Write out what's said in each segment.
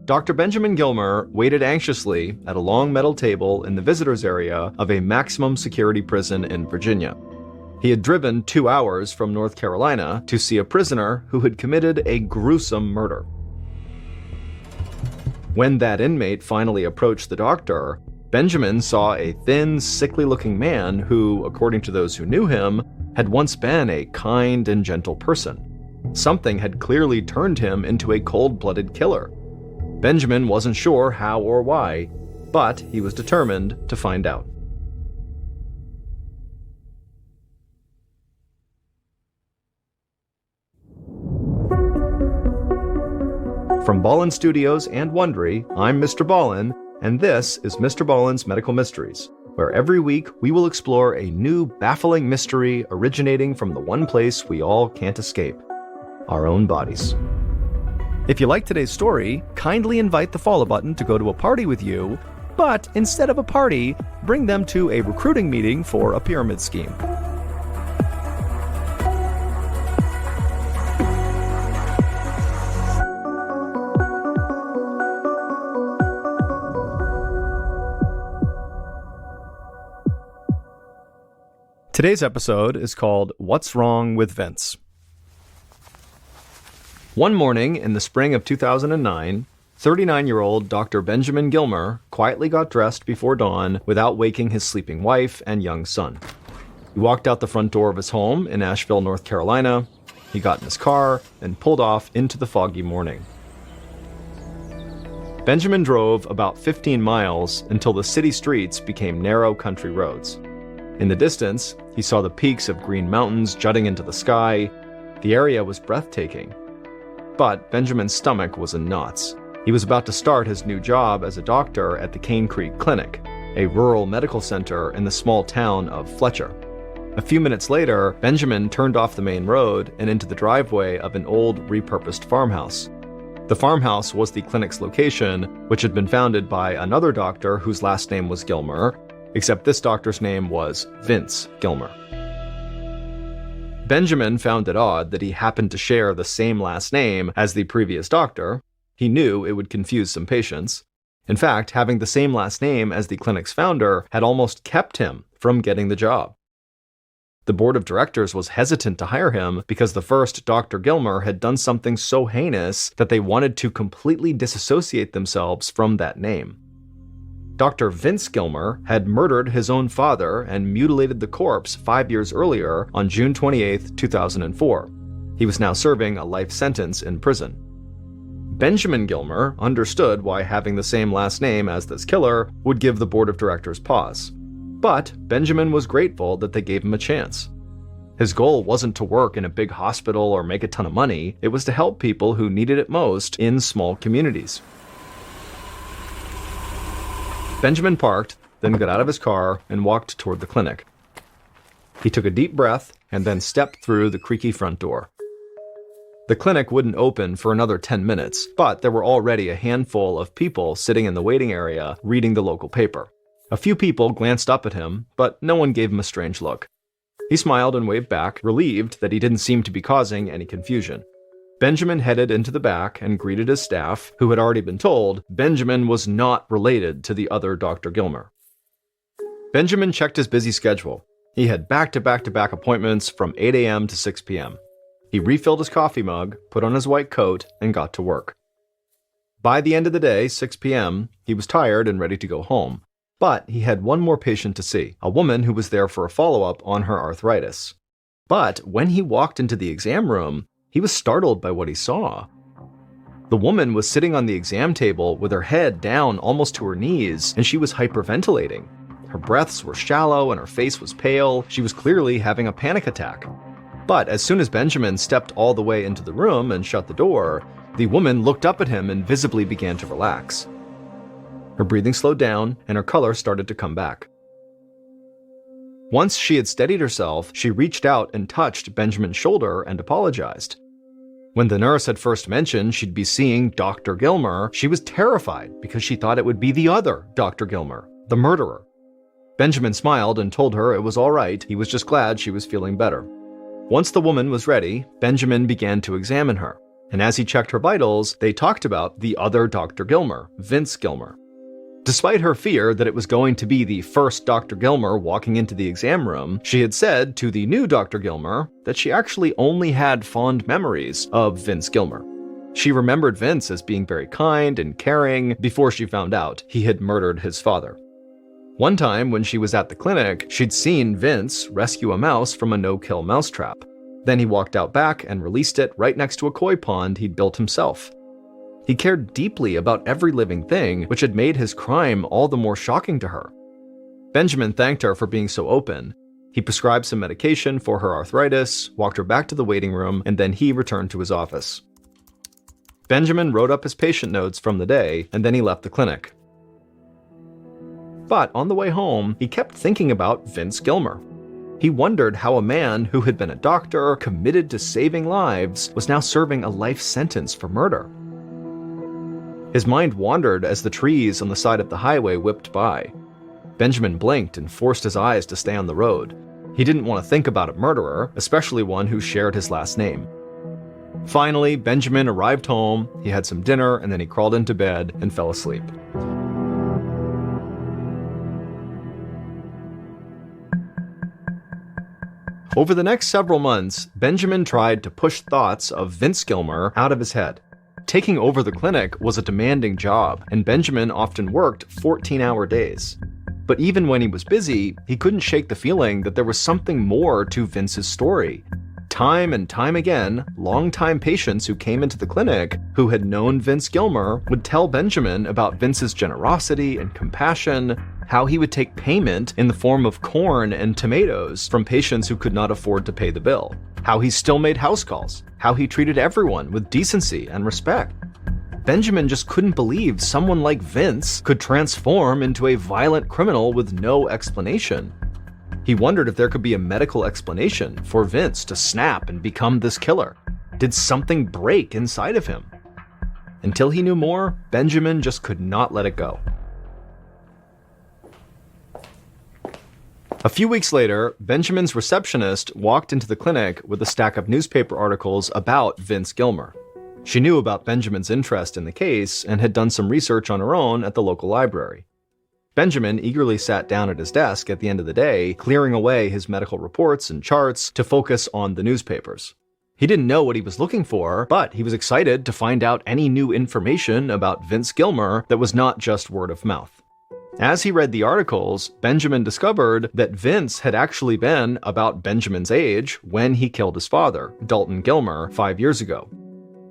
Dr. Benjamin Gilmer waited anxiously at a long metal table in the visitors area of a maximum security prison in Virginia. He had driven 2 hours from North Carolina to see a prisoner who had committed a gruesome murder. When that inmate finally approached the doctor, Benjamin saw a thin, sickly-looking man who, according to those who knew him, had once been a kind and gentle person. Something had clearly turned him into a cold-blooded killer. Benjamin wasn't sure how or why, but he was determined to find out. From Ballen Studios and Wondery, I'm MrBallen, and this is MrBallen's Medical Mysteries, where every week we will explore a new baffling mystery originating from the one place we all can't escape, our own bodies. If you like today's story, kindly invite the follow button to go to a party with you, but instead of a party, bring them to a recruiting meeting for a pyramid scheme. Today's episode is called What's Wrong with Vince? One morning in the spring of 2009, 39-year-old Dr. Benjamin Gilmer quietly got dressed before dawn without waking his sleeping wife and young son. He walked out the front door of his home in Asheville, North Carolina. He got in his car and pulled off into the foggy morning. Benjamin drove about 15 miles until the city streets became narrow country roads. In the distance, he saw the peaks of green mountains jutting into the sky. The area was breathtaking. But Benjamin's stomach was in knots. He was about to start his new job as a doctor at the Cane Creek Clinic, a rural medical center in the small town of Fletcher. A few minutes later, Benjamin turned off the main road and into the driveway of an old, repurposed farmhouse. The farmhouse was the clinic's location, which had been founded by another doctor whose last name was Gilmer, except this doctor's name was Vince Gilmer. Benjamin found it odd that he happened to share the same last name as the previous doctor. He knew it would confuse some patients. In fact, having the same last name as the clinic's founder had almost kept him from getting the job. The board of directors was hesitant to hire him because the first Dr. Gilmer had done something so heinous that they wanted to completely disassociate themselves from that name. Dr. Vince Gilmer had murdered his own father and mutilated the corpse 5 years earlier on June 28, 2004. He was now serving a life sentence in prison. Benjamin Gilmer understood why having the same last name as this killer would give the board of directors pause. But Benjamin was grateful that they gave him a chance. His goal wasn't to work in a big hospital or make a ton of money, it was to help people who needed it most in small communities. Benjamin parked, then got out of his car and walked toward the clinic. He took a deep breath and then stepped through the creaky front door. The clinic wouldn't open for another 10 minutes, but there were already a handful of people sitting in the waiting area reading the local paper. A few people glanced up at him, but no one gave him a strange look. He smiled and waved back, relieved that he didn't seem to be causing any confusion. Benjamin headed into the back and greeted his staff, who had already been told Benjamin was not related to the other Dr. Gilmer. Benjamin checked his busy schedule. He had back-to-back-to-back appointments from 8 a.m. to 6 p.m. He refilled his coffee mug, put on his white coat, and got to work. By the end of the day, 6 p.m., he was tired and ready to go home. But he had one more patient to see, a woman who was there for a follow-up on her arthritis. But when he walked into the exam room, he was startled by what he saw. The woman was sitting on the exam table with her head down almost to her knees, and she was hyperventilating. Her breaths were shallow and her face was pale. She was clearly having a panic attack. But as soon as Benjamin stepped all the way into the room and shut the door, the woman looked up at him and visibly began to relax. Her breathing slowed down and her color started to come back. Once she had steadied herself, she reached out and touched Benjamin's shoulder and apologized. When the nurse had first mentioned she'd be seeing Dr. Gilmer, she was terrified because she thought it would be the other Dr. Gilmer, the murderer. Benjamin smiled and told her it was all right, he was just glad she was feeling better. Once the woman was ready, Benjamin began to examine her. And as he checked her vitals, they talked about the other Dr. Gilmer, Vince Gilmer. Despite her fear that it was going to be the first Dr. Gilmer walking into the exam room, she had said to the new Dr. Gilmer that she actually only had fond memories of Vince Gilmer. She remembered Vince as being very kind and caring before she found out he had murdered his father. One time when she was at the clinic, she'd seen Vince rescue a mouse from a no-kill mousetrap. Then he walked out back and released it right next to a koi pond he'd built himself. He cared deeply about every living thing, which had made his crime all the more shocking to her. Benjamin thanked her for being so open. He prescribed some medication for her arthritis, walked her back to the waiting room, and then he returned to his office. Benjamin wrote up his patient notes from the day, and then he left the clinic. But on the way home, he kept thinking about Vince Gilmer. He wondered how a man who had been a doctor, committed to saving lives, was now serving a life sentence for murder. His mind wandered as the trees on the side of the highway whipped by. Benjamin blinked and forced his eyes to stay on the road. He didn't want to think about a murderer, especially one who shared his last name. Finally, Benjamin arrived home, he had some dinner, and then he crawled into bed and fell asleep. Over the next several months, Benjamin tried to push thoughts of Vince Gilmer out of his head. Taking over the clinic was a demanding job, and Benjamin often worked 14-hour days. But even when he was busy, he couldn't shake the feeling that there was something more to Vince's story. Time and time again, longtime patients who came into the clinic who had known Vince Gilmer would tell Benjamin about Vince's generosity and compassion, how he would take payment in the form of corn and tomatoes from patients who could not afford to pay the bill, how he still made house calls, how he treated everyone with decency and respect. Benjamin just couldn't believe someone like Vince could transform into a violent criminal with no explanation. He wondered if there could be a medical explanation for Vince to snap and become this killer. Did something break inside of him? Until he knew more, Benjamin just could not let it go. A few weeks later, Benjamin's receptionist walked into the clinic with a stack of newspaper articles about Vince Gilmer. She knew about Benjamin's interest in the case and had done some research on her own at the local library. Benjamin eagerly sat down at his desk at the end of the day, clearing away his medical reports and charts to focus on the newspapers. He didn't know what he was looking for, but he was excited to find out any new information about Vince Gilmer that was not just word of mouth. As he read the articles, Benjamin discovered that Vince had actually been about Benjamin's age when he killed his father, Dalton Gilmer, 5 years ago.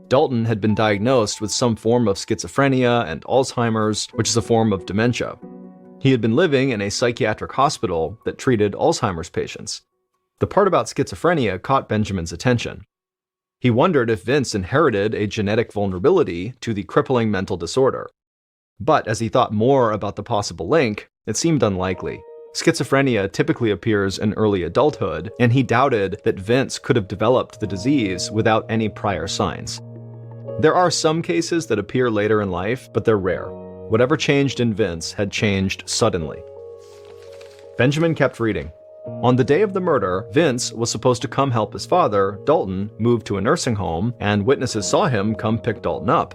Dalton had been diagnosed with some form of schizophrenia and Alzheimer's, which is a form of dementia. He had been living in a psychiatric hospital that treated Alzheimer's patients. The part about schizophrenia caught Benjamin's attention. He wondered if Vince inherited a genetic vulnerability to the crippling mental disorder. But as he thought more about the possible link, it seemed unlikely. Schizophrenia typically appears in early adulthood, and he doubted that Vince could have developed the disease without any prior signs. There are some cases that appear later in life, but they're rare. Whatever changed in Vince had changed suddenly. Benjamin kept reading. On the day of the murder, Vince was supposed to come help his father, Dalton, move to a nursing home, and witnesses saw him come pick Dalton up.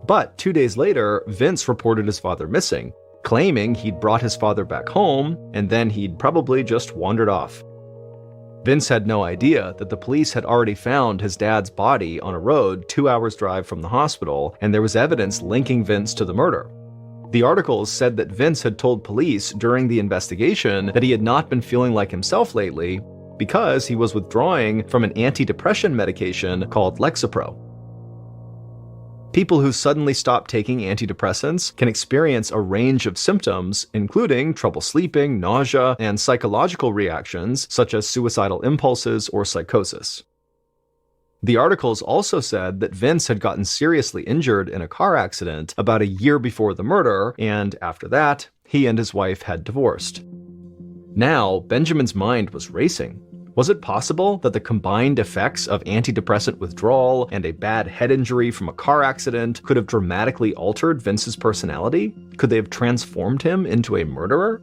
But 2 days later, Vince reported his father missing, claiming he'd brought his father back home, and then he'd probably just wandered off. Vince had no idea that the police had already found his dad's body on a road 2 hours' drive from the hospital, and there was evidence linking Vince to the murder. The articles said that Vince had told police during the investigation that he had not been feeling like himself lately because he was withdrawing from an antidepressant medication called Lexapro. People who suddenly stop taking antidepressants can experience a range of symptoms, including trouble sleeping, nausea, and psychological reactions such as suicidal impulses or psychosis. The articles also said that Vince had gotten seriously injured in a car accident about a year before the murder, and after that, he and his wife had divorced. Now, Benjamin's mind was racing. Was it possible that the combined effects of antidepressant withdrawal and a bad head injury from a car accident could have dramatically altered Vince's personality? Could they have transformed him into a murderer?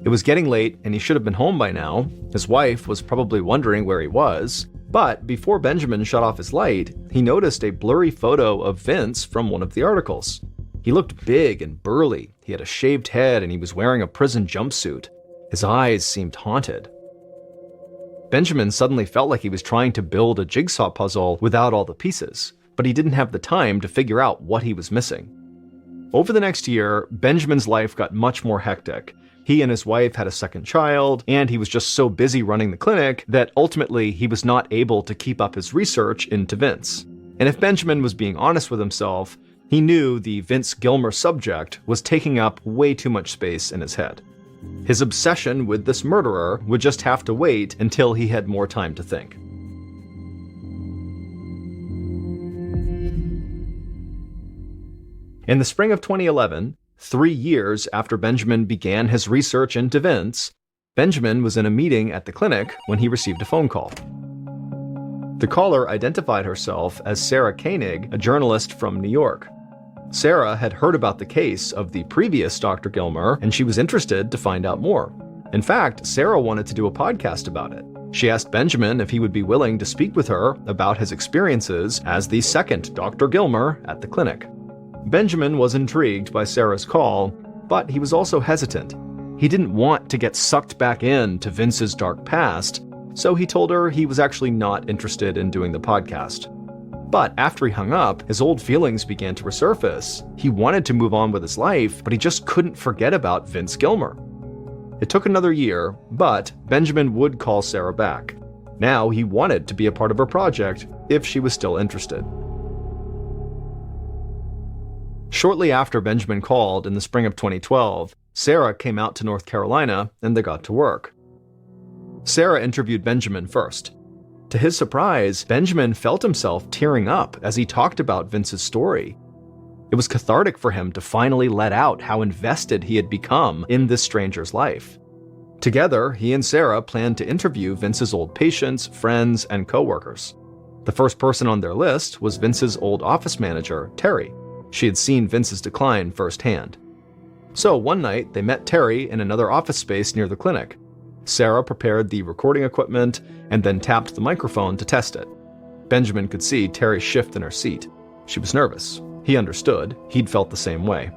It was getting late, and he should have been home by now. His wife was probably wondering where he was. But before Benjamin shut off his light, he noticed a blurry photo of Vince from one of the articles. He looked big and burly, he had a shaved head, and he was wearing a prison jumpsuit. His eyes seemed haunted. Benjamin suddenly felt like he was trying to build a jigsaw puzzle without all the pieces, but he didn't have the time to figure out what he was missing. Over the next year, Benjamin's life got much more hectic. He and his wife had a second child, and he was just so busy running the clinic that ultimately he was not able to keep up his research into Vince. And if Benjamin was being honest with himself, he knew the Vince Gilmer subject was taking up way too much space in his head. His obsession with this murderer would just have to wait until he had more time to think. In the spring of 2011, 3 years after Benjamin began his research into Vince, Benjamin was in a meeting at the clinic when he received a phone call. The caller identified herself as Sarah Koenig, a journalist from New York. Sarah had heard about the case of the previous Dr. Gilmer, and she was interested to find out more. In fact, Sarah wanted to do a podcast about it. She asked Benjamin if he would be willing to speak with her about his experiences as the second Dr. Gilmer at the clinic. Benjamin was intrigued by Sarah's call, but he was also hesitant. He didn't want to get sucked back into Vince's dark past, so he told her he was actually not interested in doing the podcast. But after he hung up, his old feelings began to resurface. He wanted to move on with his life, but he just couldn't forget about Vince Gilmer. It took another year, but Benjamin would call Sarah back. Now he wanted to be a part of her project if she was still interested. Shortly after Benjamin called in the spring of 2012, Sarah came out to North Carolina and they got to work. Sarah interviewed Benjamin first. To his surprise, Benjamin felt himself tearing up as he talked about Vince's story. It was cathartic for him to finally let out how invested he had become in this stranger's life. Together, he and Sarah planned to interview Vince's old patients, friends, and coworkers. The first person on their list was Vince's old office manager, Terry. She had seen Vince's decline firsthand. So one night, they met Terry in another office space near the clinic. Sarah prepared the recording equipment and then tapped the microphone to test it. Benjamin could see Terry shift in her seat. She was nervous. He understood. He'd felt the same way.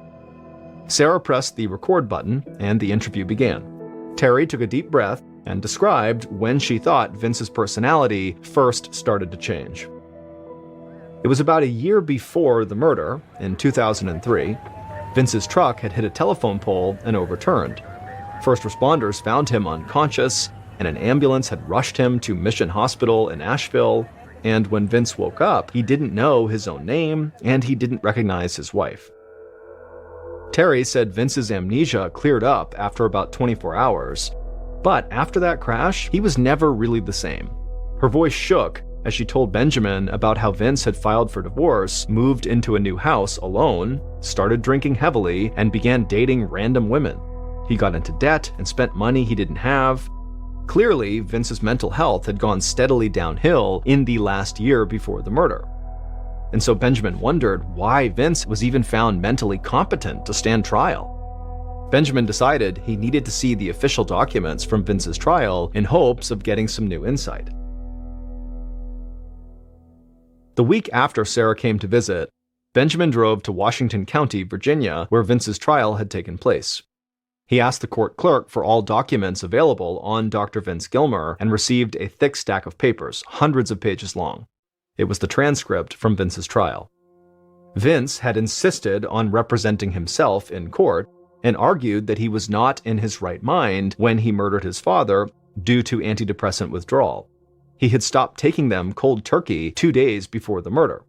Sarah pressed the record button and the interview began. Terry took a deep breath and described when she thought Vince's personality first started to change. It was about a year before the murder, in 2003. Vince's truck had hit a telephone pole and overturned. First responders found him unconscious, and an ambulance had rushed him to Mission Hospital in Asheville, and when Vince woke up, he didn't know his own name, and he didn't recognize his wife. Terry said Vince's amnesia cleared up after about 24 hours, but after that crash, he was never really the same. Her voice shook as she told Benjamin about how Vince had filed for divorce, moved into a new house alone, started drinking heavily, and began dating random women. He got into debt and spent money he didn't have. Clearly, Vince's mental health had gone steadily downhill in the last year before the murder. And so Benjamin wondered why Vince was even found mentally competent to stand trial. Benjamin decided he needed to see the official documents from Vince's trial in hopes of getting some new insight. The week after Sarah came to visit, Benjamin drove to Washington County, Virginia, where Vince's trial had taken place. He asked the court clerk for all documents available on Dr. Vince Gilmer and received a thick stack of papers, hundreds of pages long. It was the transcript from Vince's trial. Vince had insisted on representing himself in court and argued that he was not in his right mind when he murdered his father due to antidepressant withdrawal. He had stopped taking them cold turkey 2 days before the murder.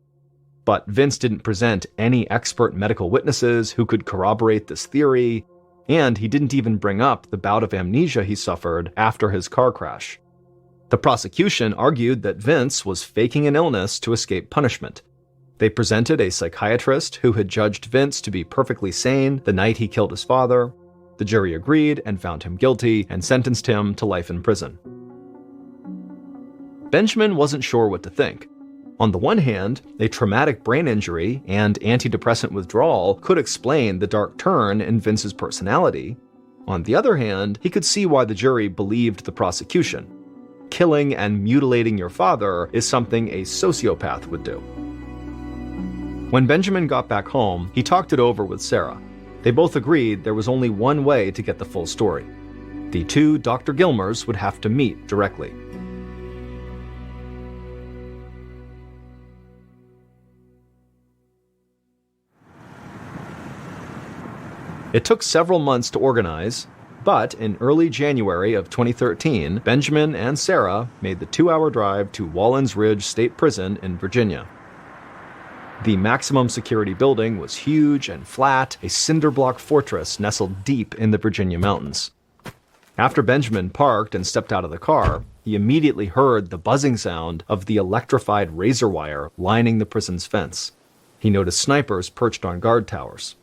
But Vince didn't present any expert medical witnesses who could corroborate this theory, and he didn't even bring up the bout of amnesia he suffered after his car crash. The prosecution argued that Vince was faking an illness to escape punishment. They presented a psychiatrist who had judged Vince to be perfectly sane the night he killed his father. The jury agreed and found him guilty and sentenced him to life in prison. Benjamin wasn't sure what to think. On the one hand, a traumatic brain injury and antidepressant withdrawal could explain the dark turn in Vince's personality. On the other hand, he could see why the jury believed the prosecution. killing and mutilating your father is something a sociopath would do. When Benjamin got back home, he talked it over with Sarah. They both agreed there was only one way to get the full story. The two Dr. Gilmers would have to meet directly. It took several months to organize, but in early January of 2013, Benjamin and Sarah made the 2-hour drive to Wallens Ridge State Prison in Virginia. The maximum security building was huge and flat, a cinder-block fortress nestled deep in the Virginia mountains. After Benjamin parked and stepped out of the car, he immediately heard the buzzing sound of the electrified razor wire lining the prison's fence. He noticed snipers perched on guard towers.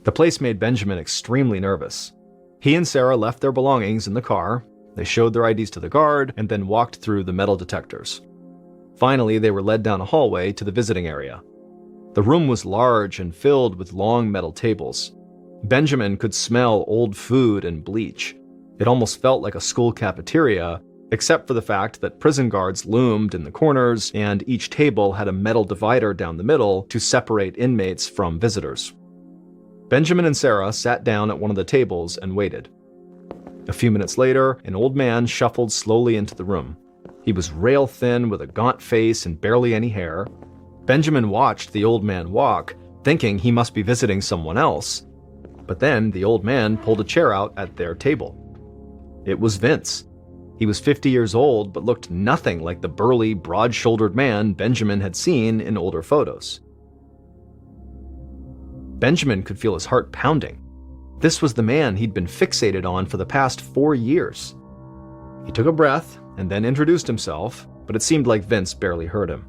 The place made Benjamin extremely nervous. He and Sarah left their belongings in the car, they showed their IDs to the guard, and then walked through the metal detectors. Finally, they were led down a hallway to the visiting area. The room was large and filled with long metal tables. Benjamin could smell old food and bleach. It almost felt like a school cafeteria, except for the fact that prison guards loomed in the corners and each table had a metal divider down the middle to separate inmates from visitors. Benjamin and Sarah sat down at one of the tables and waited. A few minutes later, an old man shuffled slowly into the room. He was rail-thin with a gaunt face and barely any hair. Benjamin watched the old man walk, thinking he must be visiting someone else. But then the old man pulled a chair out at their table. It was Vince. He was 50 years old, but looked nothing like the burly, broad-shouldered man Benjamin had seen in older photos. Benjamin could feel his heart pounding. This was the man he'd been fixated on for the past 4 years. He took a breath and then introduced himself, but it seemed like Vince barely heard him.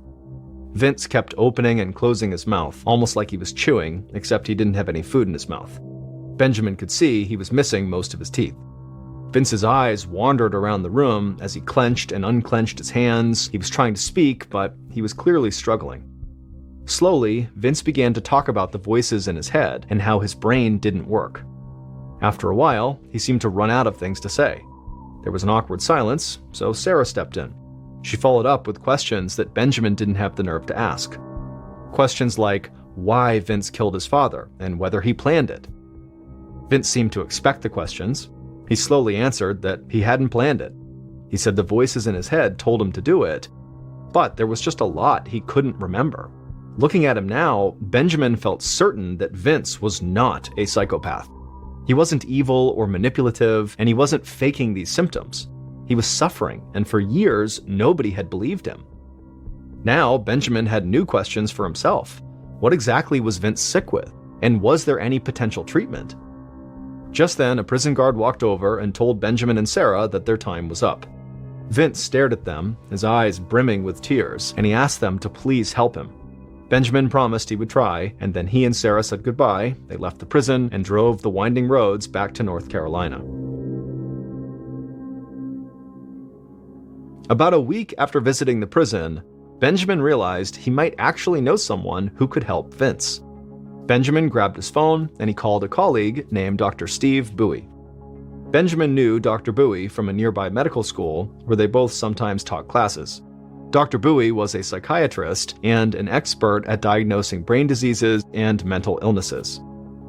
Vince kept opening and closing his mouth, almost like he was chewing, except he didn't have any food in his mouth. Benjamin could see he was missing most of his teeth. Vince's eyes wandered around the room as he clenched and unclenched his hands. He was trying to speak, but he was clearly struggling. Slowly, Vince began to talk about the voices in his head and how his brain didn't work. After a while, he seemed to run out of things to say. There was an awkward silence, so Sarah stepped in. She followed up with questions that Benjamin didn't have the nerve to ask. Questions like why Vince killed his father and whether he planned it. Vince seemed to expect the questions. He slowly answered that he hadn't planned it. He said the voices in his head told him to do it, but there was just a lot he couldn't remember. Looking at him now, Benjamin felt certain that Vince was not a psychopath. He wasn't evil or manipulative, and he wasn't faking these symptoms. He was suffering, and for years, nobody had believed him. Now, Benjamin had new questions for himself. What exactly was Vince sick with? And was there any potential treatment? Just then, a prison guard walked over and told Benjamin and Sarah that their time was up. Vince stared at them, his eyes brimming with tears, and he asked them to please help him. Benjamin promised he would try, and then he and Sarah said goodbye. They left the prison and drove the winding roads back to North Carolina. About a week after visiting the prison, Benjamin realized he might actually know someone who could help Vince. Benjamin grabbed his phone and he called a colleague named Dr. Steve Bowie. Benjamin knew Dr. Bowie from a nearby medical school where they both sometimes taught classes. Dr. Bowie was a psychiatrist and an expert at diagnosing brain diseases and mental illnesses.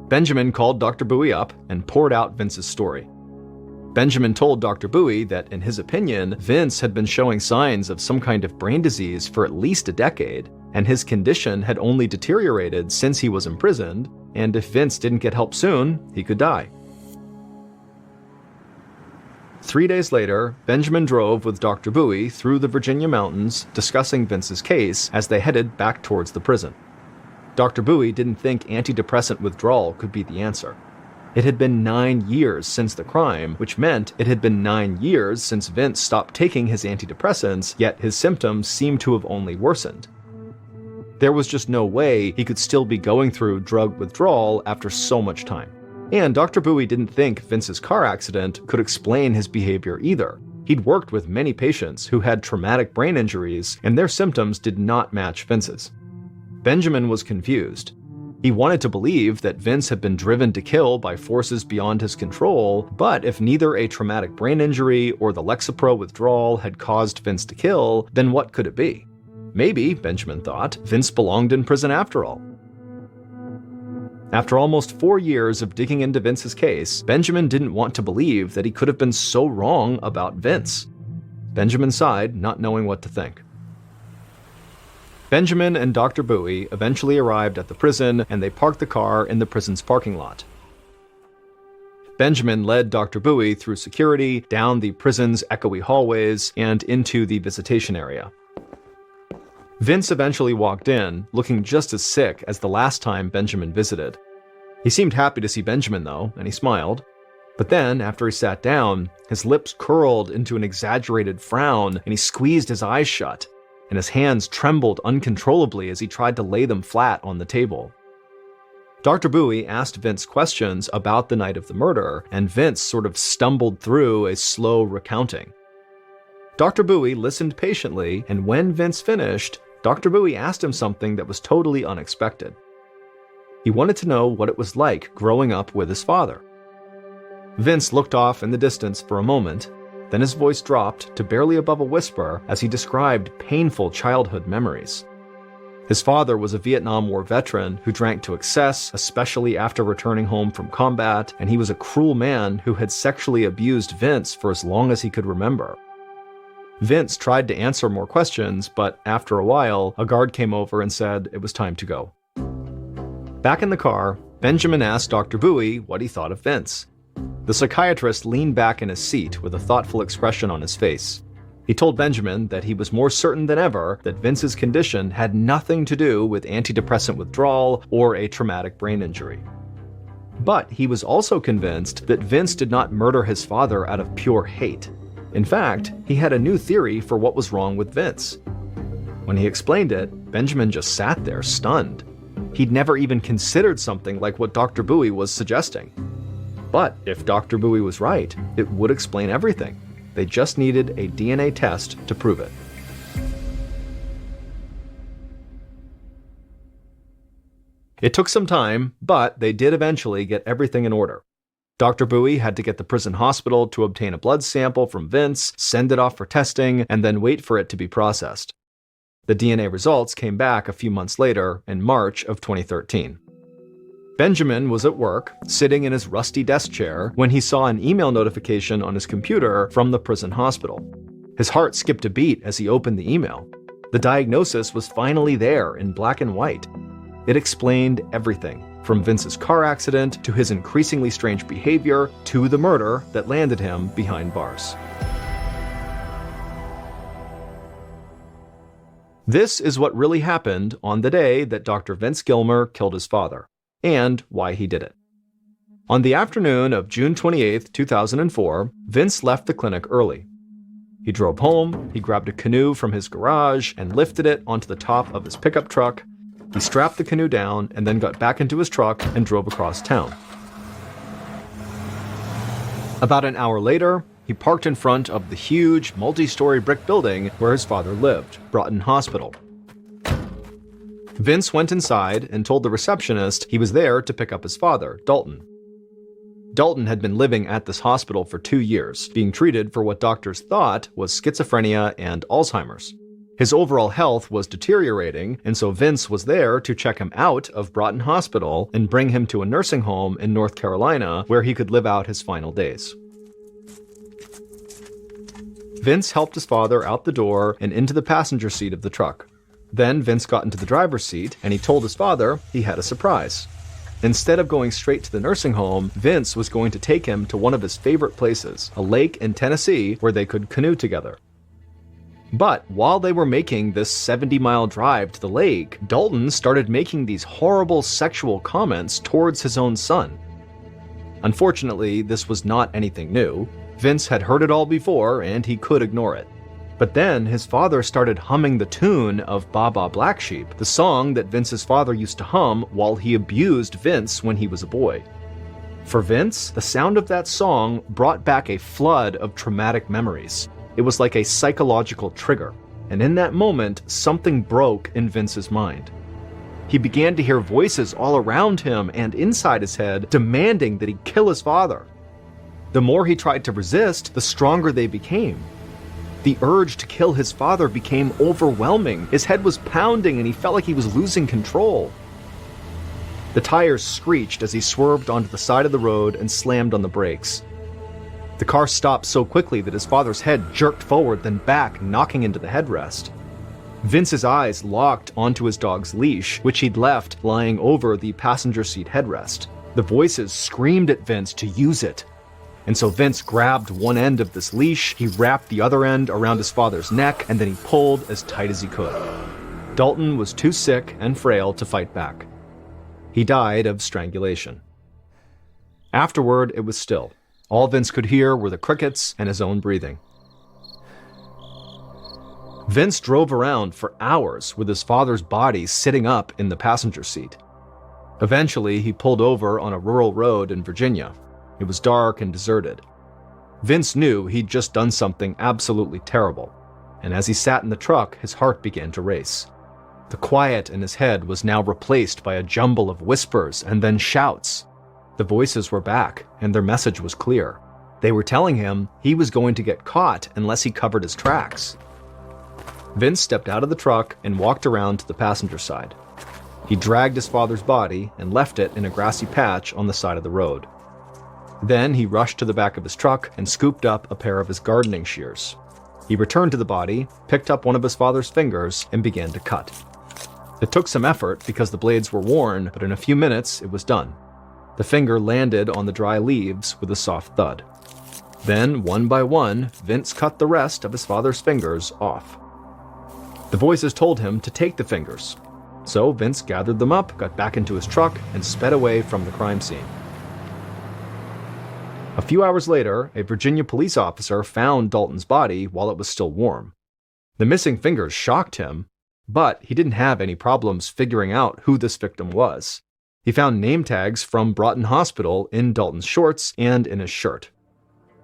Benjamin called Dr. Bowie up and poured out Vince's story. Benjamin told Dr. Bowie that, in his opinion, Vince had been showing signs of some kind of brain disease for at least a decade, and his condition had only deteriorated since he was imprisoned, and if Vince didn't get help soon, he could die. 3 days later, Benjamin drove with Dr. Bowie through the Virginia mountains, discussing Vince's case as they headed back towards the prison. Dr. Bowie didn't think antidepressant withdrawal could be the answer. It had been 9 years since the crime, which meant it had been 9 years since Vince stopped taking his antidepressants, yet his symptoms seemed to have only worsened. There was just no way he could still be going through drug withdrawal after so much time. And Dr. Bowie didn't think Vince's car accident could explain his behavior either. He'd worked with many patients who had traumatic brain injuries, and their symptoms did not match Vince's. Benjamin was confused. He wanted to believe that Vince had been driven to kill by forces beyond his control, but if neither a traumatic brain injury or the Lexapro withdrawal had caused Vince to kill, then what could it be? Maybe, Benjamin thought, Vince belonged in prison after all. After almost 4 years of digging into Vince's case, Benjamin didn't want to believe that he could have been so wrong about Vince. Benjamin sighed, not knowing what to think. Benjamin and Dr. Bowie eventually arrived at the prison, and they parked the car in the prison's parking lot. Benjamin led Dr. Bowie through security, down the prison's echoey hallways, and into the visitation area. Vince eventually walked in, looking just as sick as the last time Benjamin visited. He seemed happy to see Benjamin, though, and he smiled. But then, after he sat down, his lips curled into an exaggerated frown, and he squeezed his eyes shut, and his hands trembled uncontrollably as he tried to lay them flat on the table. Dr. Bowie asked Vince questions about the night of the murder, and Vince sort of stumbled through a slow recounting. Dr. Bowie listened patiently, and when Vince finished, Dr. Bowie asked him something that was totally unexpected. He wanted to know what it was like growing up with his father. Vince looked off in the distance for a moment, then his voice dropped to barely above a whisper as he described painful childhood memories. His father was a Vietnam War veteran who drank to excess, especially after returning home from combat, and he was a cruel man who had sexually abused Vince for as long as he could remember. Vince tried to answer more questions, but after a while, a guard came over and said it was time to go. Back in the car, Benjamin asked Dr. Bowie what he thought of Vince. The psychiatrist leaned back in his seat with a thoughtful expression on his face. He told Benjamin that he was more certain than ever that Vince's condition had nothing to do with antidepressant withdrawal or a traumatic brain injury. But he was also convinced that Vince did not murder his father out of pure hate. In fact, he had a new theory for what was wrong with Vince. When he explained it, Benjamin just sat there, stunned. He'd never even considered something like what Dr. Bowie was suggesting. But if Dr. Bowie was right, it would explain everything. They just needed a DNA test to prove it. It took some time, but they did eventually get everything in order. Dr. Bowie had to get the prison hospital to obtain a blood sample from Vince, send it off for testing, and then wait for it to be processed. The DNA results came back a few months later, in March of 2013. Benjamin was at work, sitting in his rusty desk chair, when he saw an email notification on his computer from the prison hospital. His heart skipped a beat as he opened the email. The diagnosis was finally there in black and white. It explained everything, from Vince's car accident to his increasingly strange behavior to the murder that landed him behind bars. This is what really happened on the day that Dr. Vince Gilmer killed his father, and why he did it. On the afternoon of June 28, 2004, Vince left the clinic early. He drove home, he grabbed a canoe from his garage and lifted it onto the top of his pickup truck. He strapped the canoe down and then got back into his truck and drove across town. About an hour later, he parked in front of the huge, multi-story brick building where his father lived, Broughton Hospital. Vince went inside and told the receptionist he was there to pick up his father, Dalton. Dalton had been living at this hospital for 2 years, being treated for what doctors thought was schizophrenia and Alzheimer's. His overall health was deteriorating, and so Vince was there to check him out of Broughton Hospital and bring him to a nursing home in North Carolina where he could live out his final days. Vince helped his father out the door and into the passenger seat of the truck. Then Vince got into the driver's seat, and he told his father he had a surprise. Instead of going straight to the nursing home, Vince was going to take him to one of his favorite places, a lake in Tennessee where they could canoe together. But while they were making this 70-mile drive to the lake, Dalton started making these horrible sexual comments towards his own son. Unfortunately, this was not anything new. Vince had heard it all before, and he could ignore it. But then his father started humming the tune of Baa Baa Black Sheep, the song that Vince's father used to hum while he abused Vince when he was a boy. For Vince, the sound of that song brought back a flood of traumatic memories. It was like a psychological trigger, and in that moment, something broke in Vince's mind. he began to hear voices all around him and inside his head demanding that he kill his father. The more he tried to resist, the stronger they became. The urge to kill his father became overwhelming. His head was pounding and he felt like he was losing control. The tires screeched as he swerved onto the side of the road and slammed on the brakes. The car stopped so quickly that his father's head jerked forward, then back, knocking into the headrest. Vince's eyes locked onto his dog's leash, which he'd left lying over the passenger seat headrest. The voices screamed at Vince to use it. And so Vince grabbed one end of this leash, he wrapped the other end around his father's neck, and then he pulled as tight as he could. Dalton was too sick and frail to fight back. He died of strangulation. Afterward, it was still. All Vince could hear were the crickets and his own breathing. Vince drove around for hours with his father's body sitting up in the passenger seat. Eventually, he pulled over on a rural road in Virginia. It was dark and deserted. Vince knew he'd just done something absolutely terrible, and as he sat in the truck, his heart began to race. The quiet in his head was now replaced by a jumble of whispers and then shouts. The voices were back, and their message was clear. They were telling him he was going to get caught unless he covered his tracks. Vince stepped out of the truck and walked around to the passenger side. He dragged his father's body and left it in a grassy patch on the side of the road. Then he rushed to the back of his truck and scooped up a pair of his gardening shears. He returned to the body, picked up one of his father's fingers, and began to cut. It took some effort because the blades were worn, but in a few minutes it was done. The finger landed on the dry leaves with a soft thud. Then, one by one, Vince cut the rest of his father's fingers off. The voices told him to take the fingers. So Vince gathered them up, got back into his truck, and sped away from the crime scene. A few hours later, a Virginia police officer found Dalton's body while it was still warm. The missing fingers shocked him, but he didn't have any problems figuring out who this victim was. He found name tags from Broughton Hospital in Dalton's shorts and in his shirt.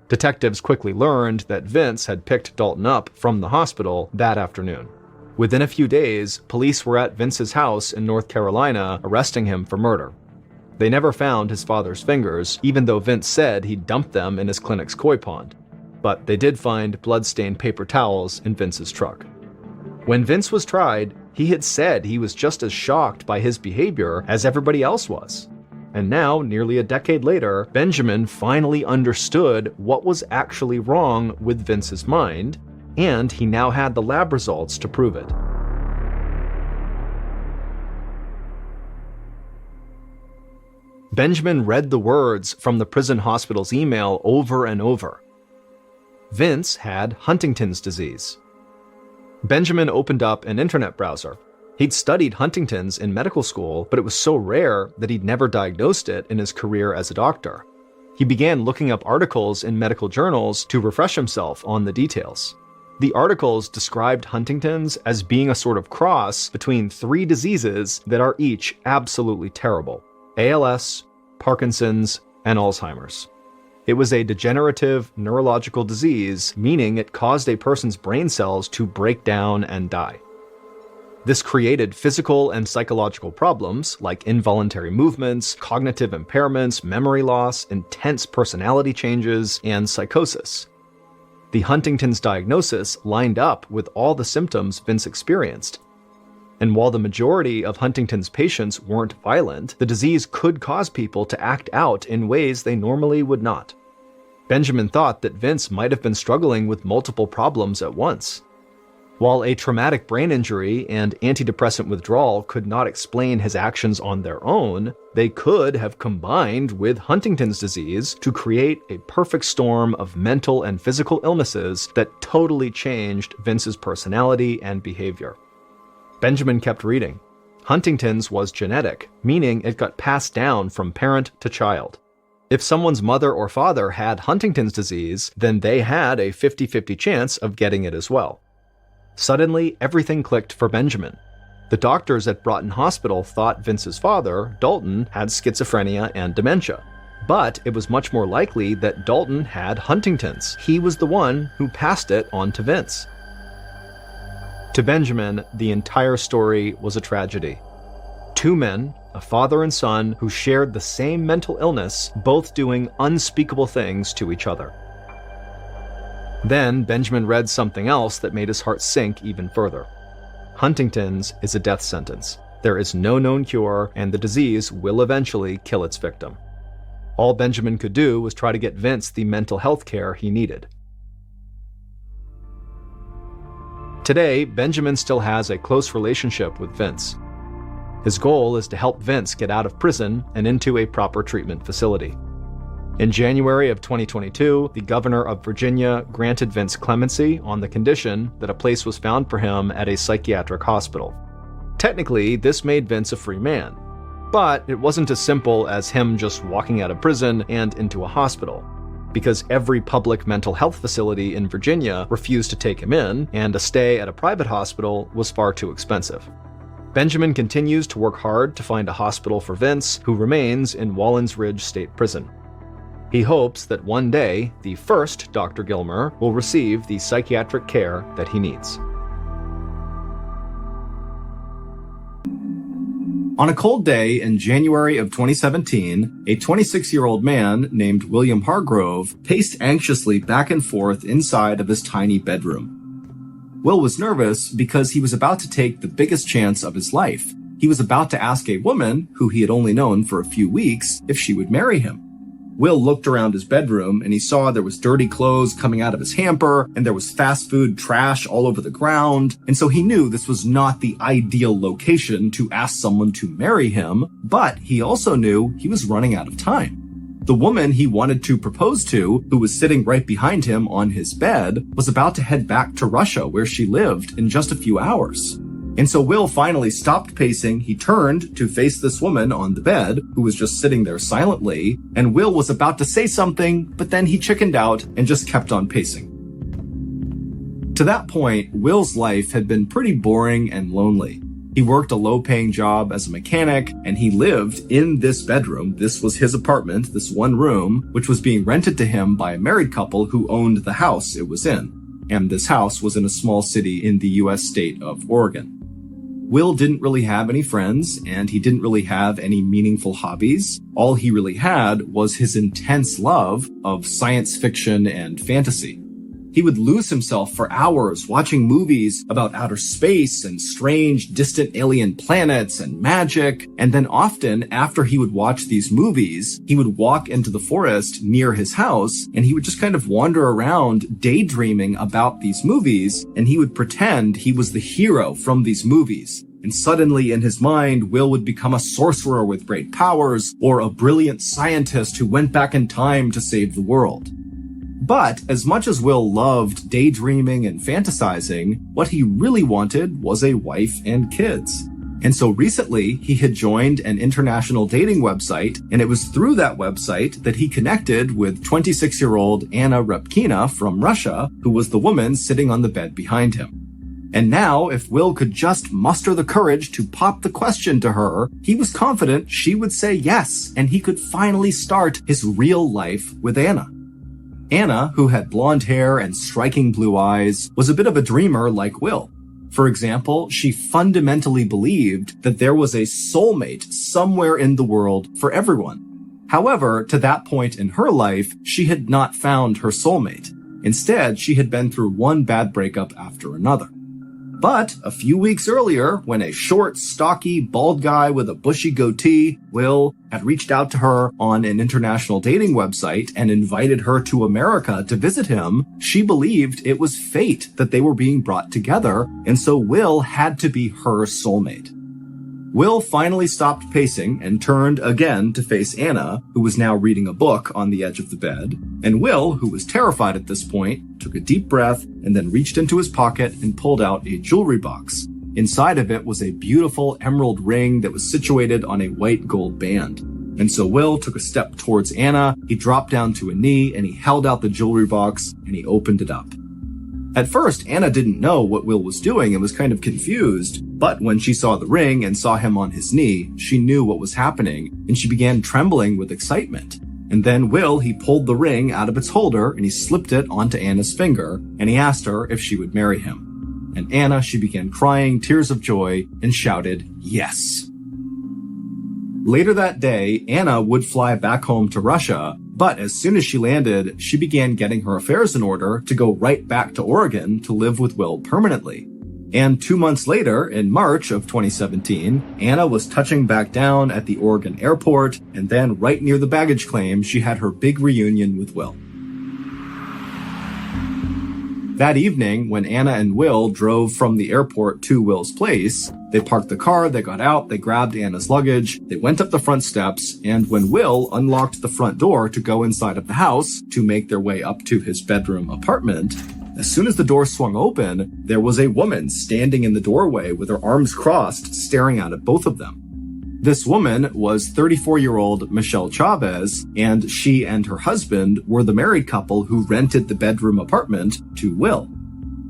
Detectives quickly learned that Vince had picked Dalton up from the hospital that afternoon. Within a few days, police were at Vince's house in North Carolina arresting him for murder. They never found his father's fingers, even though Vince said he dumped them in his clinic's koi pond. But they did find blood-stained paper towels in Vince's truck. When Vince was tried, he had said he was just as shocked by his behavior as everybody else was. And now, nearly a decade later, Benjamin finally understood what was actually wrong with Vince's mind, and he now had the lab results to prove it. Benjamin read the words from the prison hospital's email over and over. Vince had Huntington's disease. Benjamin opened up an internet browser. He'd studied Huntington's in medical school, but it was so rare that he'd never diagnosed it in his career as a doctor. He began looking up articles in medical journals to refresh himself on the details. The articles described Huntington's as being a sort of cross between three diseases that are each absolutely terrible: ALS, Parkinson's, and Alzheimer's. It was a degenerative neurological disease, meaning it caused a person's brain cells to break down and die. This created physical and psychological problems like involuntary movements, cognitive impairments, memory loss, intense personality changes, and psychosis. The Huntington's diagnosis lined up with all the symptoms Vince experienced. And while the majority of Huntington's patients weren't violent, the disease could cause people to act out in ways they normally would not. Benjamin thought that Vince might have been struggling with multiple problems at once. While a traumatic brain injury and antidepressant withdrawal could not explain his actions on their own, they could have combined with Huntington's disease to create a perfect storm of mental and physical illnesses that totally changed Vince's personality and behavior. Benjamin kept reading. Huntington's was genetic, meaning it got passed down from parent to child. If someone's mother or father had Huntington's disease, then they had a 50-50 chance of getting it as well. Suddenly, everything clicked for Benjamin. The doctors at Broughton Hospital thought Vince's father, Dalton, had schizophrenia and dementia. But it was much more likely that Dalton had Huntington's. He was the one who passed it on to Vince. To Benjamin, the entire story was a tragedy. Two men, a father and son, who shared the same mental illness, both doing unspeakable things to each other. Then Benjamin read something else that made his heart sink even further. Huntington's is a death sentence. There is no known cure, and the disease will eventually kill its victim. All Benjamin could do was try to get Vince the mental health care he needed. Today, Benjamin still has a close relationship with Vince. His goal is to help Vince get out of prison and into a proper treatment facility. In January of 2022, the governor of Virginia granted Vince clemency on the condition that a place was found for him at a psychiatric hospital. Technically, this made Vince a free man, but it wasn't as simple as him just walking out of prison and into a hospital, because every public mental health facility in Virginia refused to take him in, and a stay at a private hospital was far too expensive. Benjamin continues to work hard to find a hospital for Vince, who remains in Wallens Ridge State Prison. He hopes that one day, the first Dr. Gilmer will receive the psychiatric care that he needs. On a cold day in January of 2017, a 26-year-old man named William Hargrove paced anxiously back and forth inside of his tiny bedroom. Will was nervous because he was about to take the biggest chance of his life. He was about to ask a woman, who he had only known for a few weeks, if she would marry him. Will looked around his bedroom and he saw there was dirty clothes coming out of his hamper and there was fast food trash all over the ground. And so he knew this was not the ideal location to ask someone to marry him, but he also knew he was running out of time. The woman he wanted to propose to, who was sitting right behind him on his bed, was about to head back to Russia where she lived in just a few hours. And so Will finally stopped pacing, he turned to face this woman on the bed, who was just sitting there silently, and Will was about to say something, but then he chickened out and just kept on pacing. To that point, Will's life had been pretty boring and lonely. He worked a low-paying job as a mechanic, and he lived in this bedroom. This was his apartment, this one room, which was being rented to him by a married couple who owned the house it was in. And this house was in a small city in the US state of Oregon. Will didn't really have any friends, and he didn't really have any meaningful hobbies. All he really had was his intense love of science fiction and fantasy. He would lose himself for hours watching movies about outer space and strange, distant alien planets and magic, and then often, after he would watch these movies, he would walk into the forest near his house, and he would just kind of wander around daydreaming about these movies, and he would pretend he was the hero from these movies. And suddenly in his mind, Will would become a sorcerer with great powers, or a brilliant scientist who went back in time to save the world. But as much as Will loved daydreaming and fantasizing, what he really wanted was a wife and kids. And so recently, he had joined an international dating website, and it was through that website that he connected with 26-year-old Anna Repkina from Russia, who was the woman sitting on the bed behind him. And now, if Will could just muster the courage to pop the question to her, he was confident she would say yes, and he could finally start his real life with Anna. Anna, who had blonde hair and striking blue eyes, was a bit of a dreamer like Will. For example, she fundamentally believed that there was a soulmate somewhere in the world for everyone. However, to that point in her life, she had not found her soulmate. Instead, she had been through one bad breakup after another. But a few weeks earlier, when a short, stocky, bald guy with a bushy goatee, Will, had reached out to her on an international dating website and invited her to America to visit him, she believed it was fate that they were being brought together, and so Will had to be her soulmate. Will finally stopped pacing and turned again to face Anna, who was now reading a book on the edge of the bed. And Will, who was terrified at this point, took a deep breath and then reached into his pocket and pulled out a jewelry box. Inside of it was a beautiful emerald ring that was situated on a white gold band. And so Will took a step towards Anna, he dropped down to a knee, and he held out the jewelry box and he opened it up. At first, Anna didn't know what Will was doing and was kind of confused, but when she saw the ring and saw him on his knee, she knew what was happening, and she began trembling with excitement. And then Will, he pulled the ring out of its holder and he slipped it onto Anna's finger, and he asked her if she would marry him. And Anna, she began crying tears of joy and shouted, "Yes." Later that day, Anna would fly back home to Russia, but as soon as she landed, she began getting her affairs in order to go right back to Oregon to live with Will permanently. And 2 months later, in March of 2017, Anna was touching back down at the Oregon airport, and then right near the baggage claim, she had her big reunion with Will. That evening, when Anna and Will drove from the airport to Will's place, they parked the car, they got out, they grabbed Anna's luggage, they went up the front steps, and when Will unlocked the front door to go inside of the house to make their way up to his bedroom apartment, as soon as the door swung open, there was a woman standing in the doorway with her arms crossed, staring out at both of them. This woman was 34-year-old Michelle Chavez, and she and her husband were the married couple who rented the bedroom apartment to Will.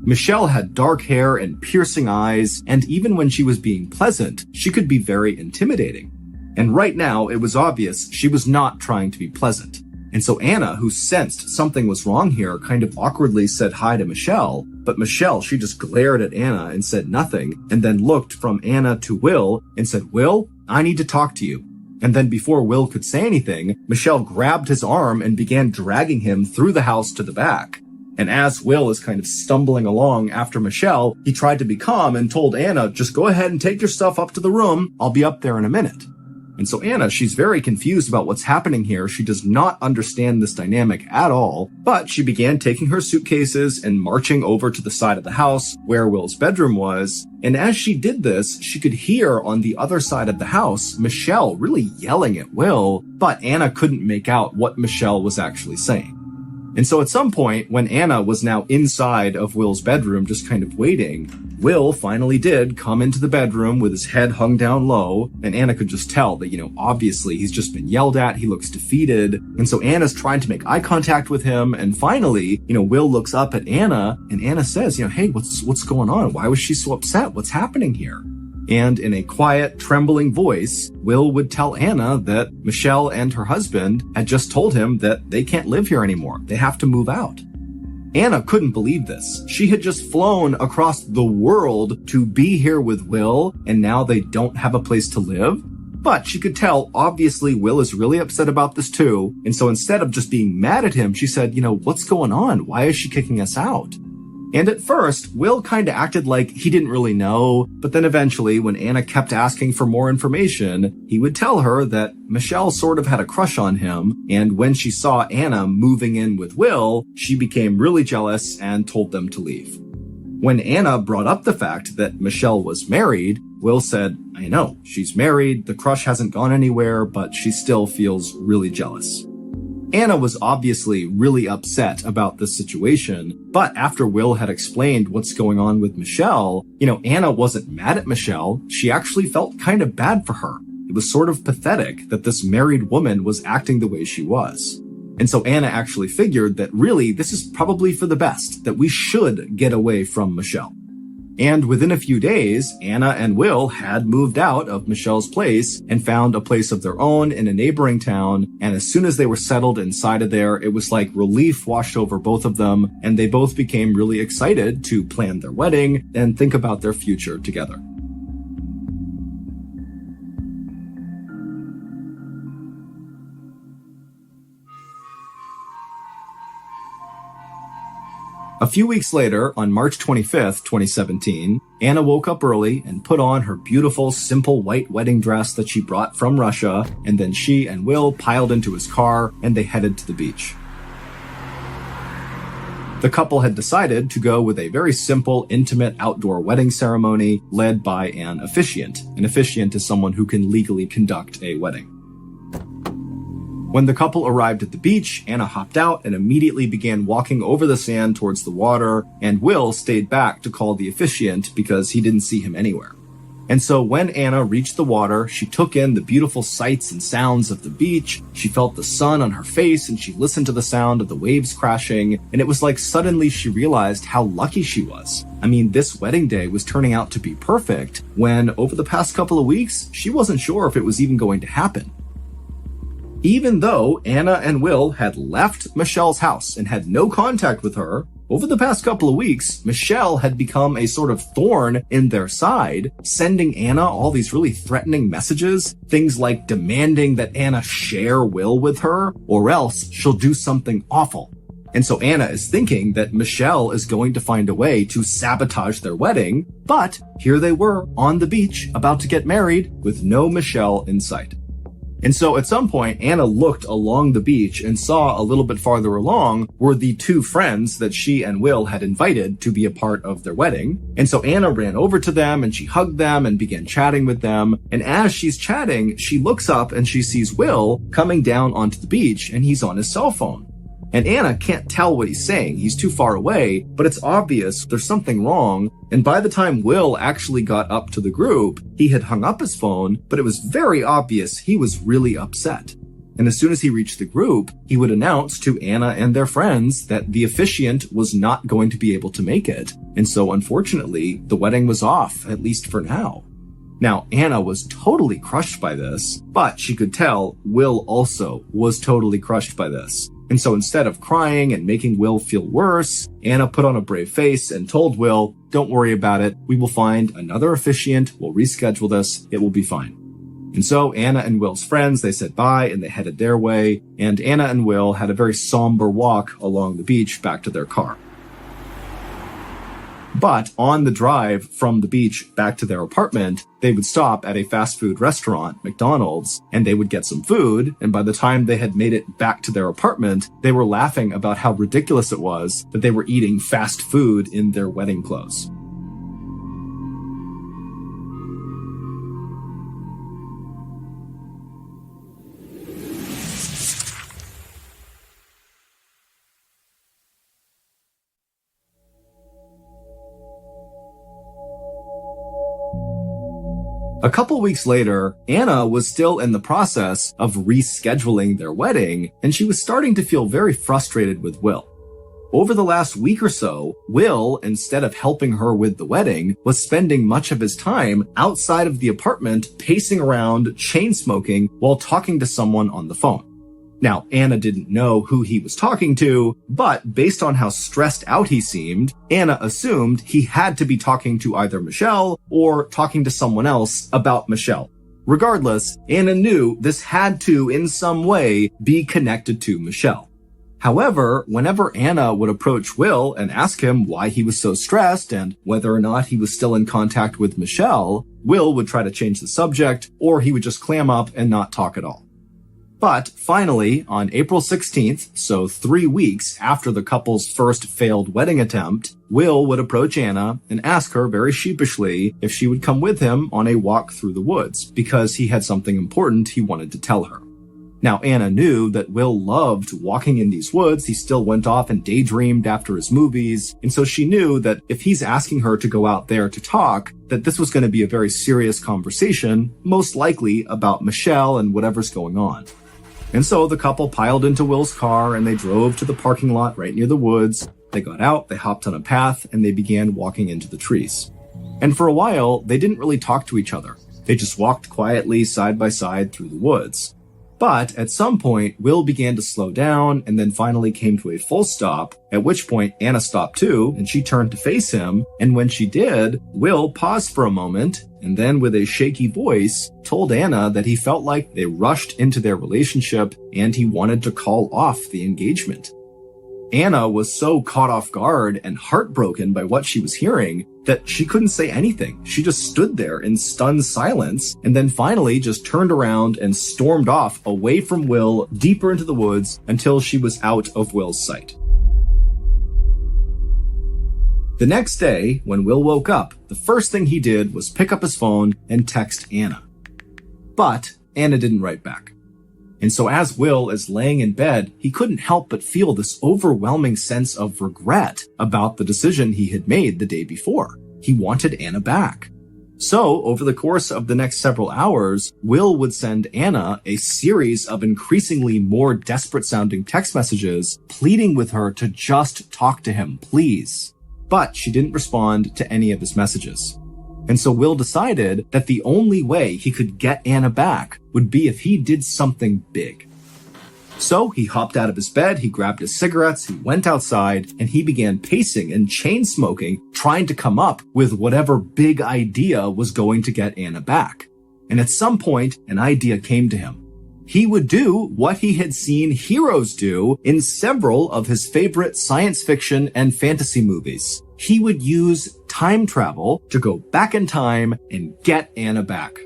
Michelle had dark hair and piercing eyes, and even when she was being pleasant, she could be very intimidating. And right now, it was obvious she was not trying to be pleasant. And so Anna, who sensed something was wrong here, kind of awkwardly said hi to Michelle, but Michelle, she just glared at Anna and said nothing, and then looked from Anna to Will and said, "Will, I need to talk to you." And then before Will could say anything, Michelle grabbed his arm and began dragging him through the house to the back. And as Will is kind of stumbling along after Michelle, he tried to be calm and told Anna, "Just go ahead and take your stuff up to the room. I'll be up there in a minute." And so Anna, she's very confused about what's happening here. She does not understand this dynamic at all, but she began taking her suitcases and marching over to the side of the house where Will's bedroom was. And as she did this, she could hear on the other side of the house, Michelle really yelling at Will, but Anna couldn't make out what Michelle was actually saying. And so at some point, when Anna was now inside of Will's bedroom, just kind of waiting, Will finally did come into the bedroom with his head hung down low, and Anna could just tell that, obviously he's just been yelled at, he looks defeated, and so Anna's trying to make eye contact with him, and finally, Will looks up at Anna, and Anna says, "Hey, what's going on? Why was she so upset? What's happening here?" And in a quiet, trembling voice, Will would tell Anna that Michelle and her husband had just told him that they can't live here anymore. They have to move out. Anna couldn't believe this. She had just flown across the world to be here with Will, and now they don't have a place to live. But she could tell, obviously, Will is really upset about this too. And so instead of just being mad at him, she said, "What's going on? Why is she kicking us out?" And at first, Will kind of acted like he didn't really know, but then eventually, when Anna kept asking for more information, he would tell her that Michelle sort of had a crush on him, and when she saw Anna moving in with Will, she became really jealous and told them to leave. When Anna brought up the fact that Michelle was married, Will said, "I know, she's married, the crush hasn't gone anywhere, but she still feels really jealous." Anna was obviously really upset about this situation, but after Will had explained what's going on with Michelle, Anna wasn't mad at Michelle. She actually felt kind of bad for her. It was sort of pathetic that this married woman was acting the way she was. And so Anna actually figured that really this is probably for the best, that we should get away from Michelle. And within a few days, Anna and Will had moved out of Michelle's place and found a place of their own in a neighboring town. And as soon as they were settled inside of there, it was like relief washed over both of them. And they both became really excited to plan their wedding and think about their future together. A few weeks later, on March 25th, 2017, Anna woke up early and put on her beautiful, simple white wedding dress that she brought from Russia, and then she and Will piled into his car and they headed to the beach. The couple had decided to go with a very simple, intimate outdoor wedding ceremony led by an officiant. An officiant is someone who can legally conduct a wedding. When the couple arrived at the beach, Anna hopped out and immediately began walking over the sand towards the water, and Will stayed back to call the officiant because he didn't see him anywhere. And so when Anna reached the water, she took in the beautiful sights and sounds of the beach, she felt the sun on her face, and she listened to the sound of the waves crashing, and it was like suddenly she realized how lucky she was. I mean, this wedding day was turning out to be perfect when, over the past couple of weeks, she wasn't sure if it was even going to happen. Even though Anna and Will had left Michelle's house and had no contact with her, over the past couple of weeks, Michelle had become a sort of thorn in their side, sending Anna all these really threatening messages, things like demanding that Anna share Will with her, or else she'll do something awful. And so Anna is thinking that Michelle is going to find a way to sabotage their wedding, but here they were on the beach about to get married with no Michelle in sight. And so at some point, Anna looked along the beach and saw a little bit farther along were the two friends that she and Will had invited to be a part of their wedding. And so Anna ran over to them and she hugged them and began chatting with them. And as she's chatting, she looks up and she sees Will coming down onto the beach and he's on his cell phone. And Anna can't tell what he's saying. He's too far away, but it's obvious there's something wrong. And by the time Will actually got up to the group, he had hung up his phone, but it was very obvious he was really upset. And as soon as he reached the group, he would announce to Anna and their friends that the officiant was not going to be able to make it. And so unfortunately, the wedding was off, at least for now. Now, Anna was totally crushed by this, but she could tell Will also was totally crushed by this. And so instead of crying and making Will feel worse, Anna put on a brave face and told Will, "Don't worry about it. We will find another officiant. We'll reschedule this. It will be fine." And so Anna and Will's friends, they said bye and they headed their way. And Anna and Will had a very somber walk along the beach back to their car. But on the drive from the beach back to their apartment, they would stop at a fast food restaurant, McDonald's, and they would get some food. And by the time they had made it back to their apartment, they were laughing about how ridiculous it was that they were eating fast food in their wedding clothes. A couple weeks later, Anna was still in the process of rescheduling their wedding, and she was starting to feel very frustrated with Will. Over the last week or so, Will, instead of helping her with the wedding, was spending much of his time outside of the apartment, pacing around, chain smoking, while talking to someone on the phone. Now, Anna didn't know who he was talking to, but based on how stressed out he seemed, Anna assumed he had to be talking to either Michelle or talking to someone else about Michelle. Regardless, Anna knew this had to, in some way, be connected to Michelle. However, whenever Anna would approach Will and ask him why he was so stressed and whether or not he was still in contact with Michelle, Will would try to change the subject, or he would just clam up and not talk at all. But finally, on April 16th, so 3 weeks after the couple's first failed wedding attempt, Will would approach Anna and ask her very sheepishly if she would come with him on a walk through the woods, because he had something important he wanted to tell her. Now, Anna knew that Will loved walking in these woods. He still went off and daydreamed after his movies. And so she knew that if he's asking her to go out there to talk, that this was going to be a very serious conversation, most likely about Michelle and whatever's going on. And so the couple piled into Will's car and they drove to the parking lot right near the woods. They got out, they hopped on a path, and they began walking into the trees. And for a while, they didn't really talk to each other. They just walked quietly side by side through the woods. But at some point, Will began to slow down and then finally came to a full stop, at which point Anna stopped too, and she turned to face him. And when she did, Will paused for a moment, and then with a shaky voice, told Anna that he felt like they rushed into their relationship and he wanted to call off the engagement. Anna was so caught off guard and heartbroken by what she was hearing that she couldn't say anything. She just stood there in stunned silence and then finally just turned around and stormed off away from Will deeper into the woods until she was out of Will's sight. The next day, when Will woke up, the first thing he did was pick up his phone and text Anna. But Anna didn't write back. And so as Will is laying in bed, he couldn't help but feel this overwhelming sense of regret about the decision he had made the day before. He wanted Anna back. So over the course of the next several hours, Will would send Anna a series of increasingly more desperate sounding text messages, pleading with her to just talk to him, please. But she didn't respond to any of his messages. And so Will decided that the only way he could get Anna back would be if he did something big. So he hopped out of his bed, he grabbed his cigarettes, he went outside, and he began pacing and chain smoking, trying to come up with whatever big idea was going to get Anna back. And at some point, an idea came to him. He would do what he had seen heroes do in several of his favorite science fiction and fantasy movies. He would use time travel to go back in time and get Anna back.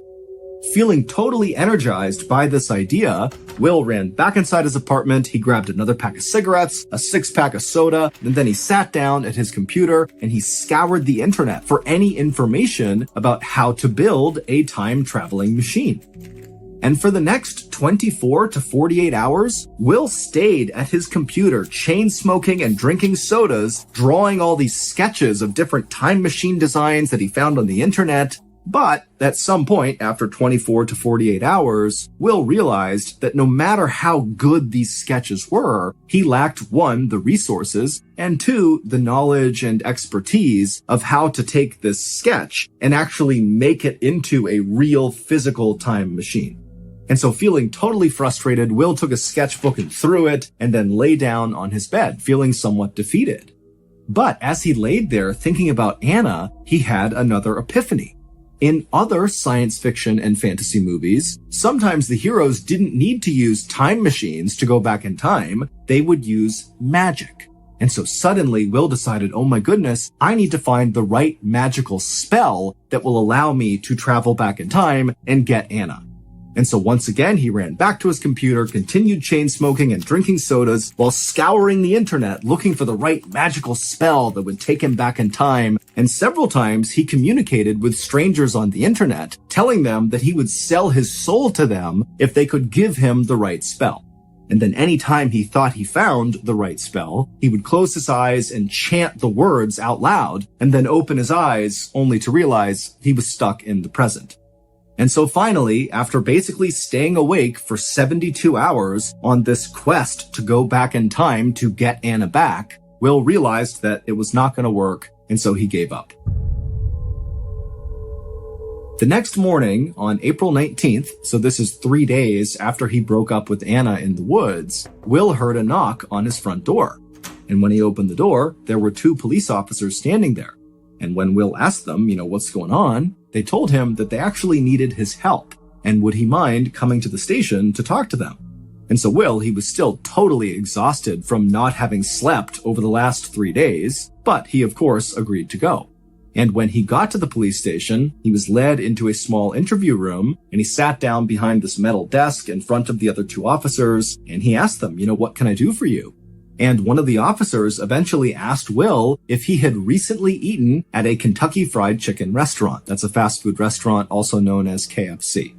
Feeling totally energized by this idea, Will ran back inside his apartment, he grabbed another pack of cigarettes, a 6-pack of soda, and then he sat down at his computer and he scoured the internet for any information about how to build a time-traveling machine. And for the next 24 to 48 hours, Will stayed at his computer, chain smoking and drinking sodas, drawing all these sketches of different time machine designs that he found on the internet. But at some point, after 24 to 48 hours, Will realized that no matter how good these sketches were, he lacked 1, the resources, and 2, the knowledge and expertise of how to take this sketch and actually make it into a real physical time machine. And so feeling totally frustrated, Will took a sketchbook and threw it, and then lay down on his bed, feeling somewhat defeated. But as he laid there thinking about Anna, he had another epiphany. In other science fiction and fantasy movies, sometimes the heroes didn't need to use time machines to go back in time, they would use magic. And so suddenly Will decided, oh my goodness, I need to find the right magical spell that will allow me to travel back in time and get Anna. And so once again, he ran back to his computer, continued chain smoking and drinking sodas while scouring the internet looking for the right magical spell that would take him back in time. And several times he communicated with strangers on the internet, telling them that he would sell his soul to them if they could give him the right spell. And then anytime he thought he found the right spell, he would close his eyes and chant the words out loud, and then open his eyes only to realize he was stuck in the present. And so finally, after basically staying awake for 72 hours on this quest to go back in time to get Anna back, Will realized that it was not going to work, and so he gave up. The next morning, on April 19th, so this is 3 days after he broke up with Anna in the woods, Will heard a knock on his front door. And when he opened the door, there were 2 police officers standing there. And when Will asked them, what's going on, they told him that they actually needed his help, and would he mind coming to the station to talk to them. And so Will, he was still totally exhausted from not having slept over the last 3 days, but he of course agreed to go. And when he got to the police station, he was led into a small interview room, and he sat down behind this metal desk in front of the other 2 officers, and he asked them, what can I do for you? And one of the officers eventually asked Will if he had recently eaten at a Kentucky Fried Chicken restaurant. That's a fast food restaurant also known as KFC.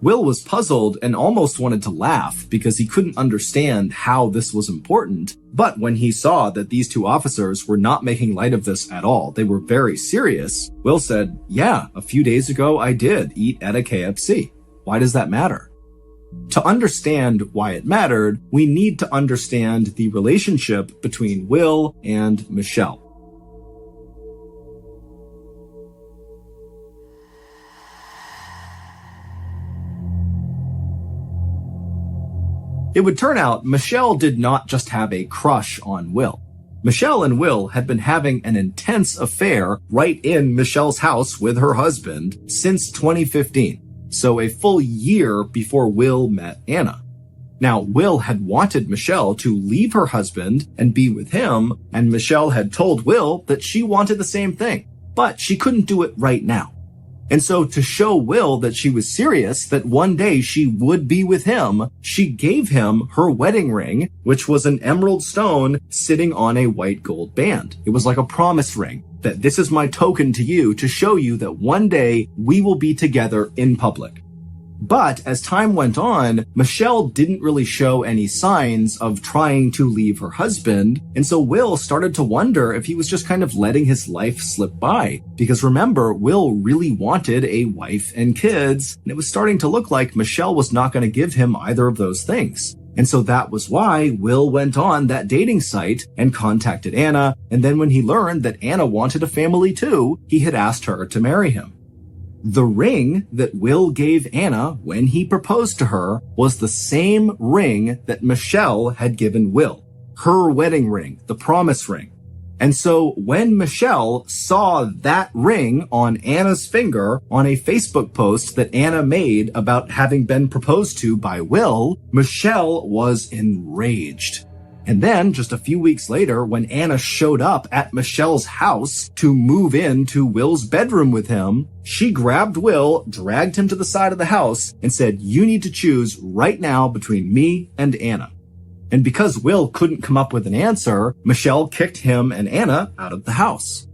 Will was puzzled and almost wanted to laugh because he couldn't understand how this was important. But when he saw that these 2 officers were not making light of this at all, they were very serious, Will said, yeah, a few days ago I did eat at a KFC. Why does that matter? To understand why it mattered, we need to understand the relationship between Will and Michelle. It would turn out Michelle did not just have a crush on Will. Michelle and Will had been having an intense affair right in Michelle's house with her husband since 2015. So a full year before Will met Anna. Now, Will had wanted Michelle to leave her husband and be with him, and Michelle had told Will that she wanted the same thing, but she couldn't do it right now. And so to show Will that she was serious, that one day she would be with him, she gave him her wedding ring, which was an emerald stone sitting on a white gold band. It was like a promise ring, that this is my token to you to show you that one day we will be together in public. But as time went on, Michelle didn't really show any signs of trying to leave her husband, and so Will started to wonder if he was just kind of letting his life slip by. Because remember, Will really wanted a wife and kids, and it was starting to look like Michelle was not going to give him either of those things. And so that was why Will went on that dating site and contacted Anna, and then when he learned that Anna wanted a family too, he had asked her to marry him. The ring that Will gave Anna when he proposed to her was the same ring that Michelle had given Will. Her wedding ring, the promise ring. And so when Michelle saw that ring on Anna's finger on a Facebook post that Anna made about having been proposed to by Will, Michelle was enraged. And then, just a few weeks later, when Anna showed up at Michelle's house to move into Will's bedroom with him, she grabbed Will, dragged him to the side of the house, and said, "You need to choose right now between me and Anna." And because Will couldn't come up with an answer, Michelle kicked him and Anna out of the house.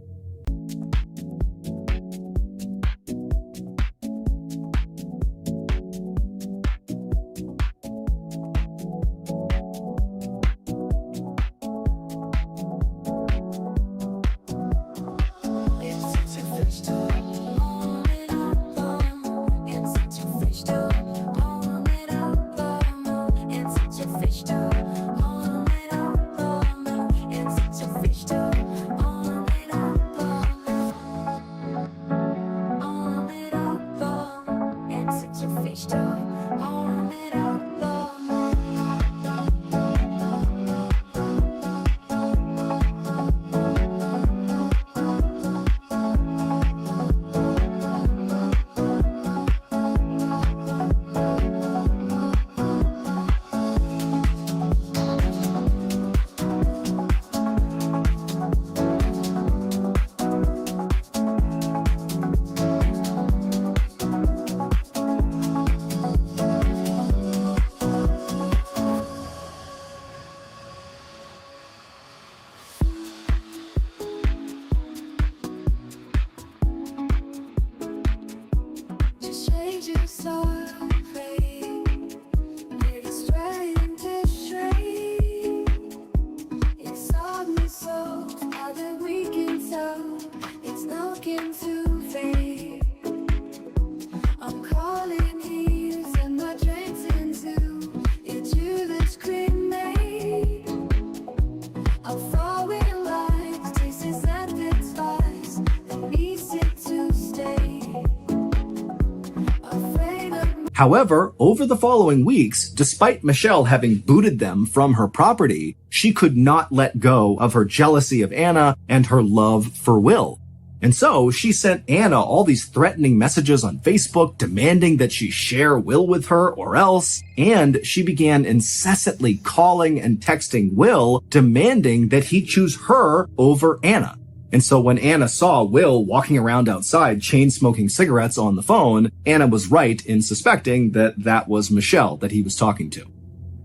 However, over the following weeks, despite Michelle having booted them from her property, she could not let go of her jealousy of Anna and her love for Will. And so she sent Anna all these threatening messages on Facebook demanding that she share Will with her or else, and she began incessantly calling and texting Will demanding that he choose her over Anna. And so when Anna saw Will walking around outside chain-smoking cigarettes on the phone, Anna was right in suspecting that that was Michelle that he was talking to.